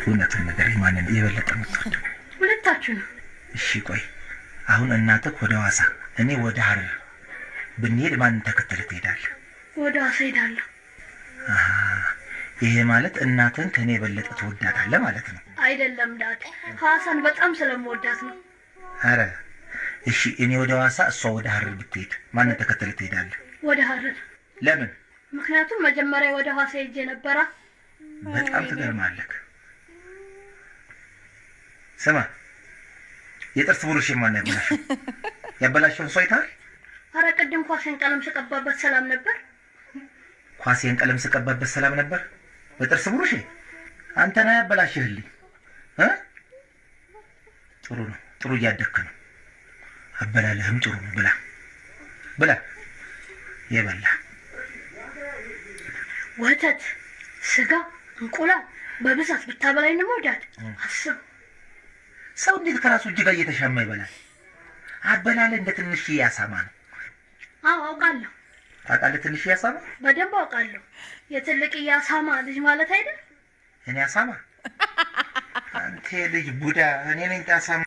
እውነቱን ነገር ማንን የበለጠ የምትወደው? ሁለታችሁ ነው። እሺ ቆይ አሁን እናትህ ወደ ሐዋሳ እኔ ወደ ሐረር ብንሄድ ማንን ተከትለህ ትሄዳለህ? ወደ ሐዋሳ ሄዳለሁ። ይሄ ማለት እናትህን ከኔ የበለጠ ትወዳታለህ ማለት ነው? አይደለም ዳድ፣ ሐዋሳን በጣም ስለምወዳት ነው። አረ እሺ እኔ ወደ ሐዋሳ እሷ ወደ ሐረር ብትሄድ ማንን ተከትለህ ትሄዳለህ? ወደ ሐረር። ለምን? ምክንያቱም መጀመሪያ ወደ ሐዋሳ ሄጄ ነበራ። በጣም ትገርማለህ። ስማ የጥርስ ብሩሽ ማን ያበላሸው? ያበላሸውን ሰው አይተሃል? አረ ቅድም ኳሴን ቀለም ስቀባበት ሰላም ነበር። ኳሴን ቀለም ስቀባበት ሰላም ነበር? በጥርስ ብሩሽ አንተ ነህ ያበላሸህልኝ። ጥሩ ነው፣ ጥሩ እያደግክ ነው። አበላለህም ጥሩ ነው። ብላ ብላ የበላ ወተት፣ ስጋ፣ እንቁላል በብዛት ብታበላኝ ነው ዳድ። አስብ፣ ሰው እንዴት ከራሱ እጅ ጋር እየተሻማ ይበላል? አበላለህ እንደ ትንሽዬ አሳማ ነው። አዎ አውቃለሁ። ታውቃለህ? ትንሽዬ አሳማ በደንብ አውቃለሁ። የትልቅዬ አሳማ ልጅ ማለት አይደል? እኔ አሳማ? አንተ ልጅ ቡዳ፣ እኔ ነኝ አሳማ።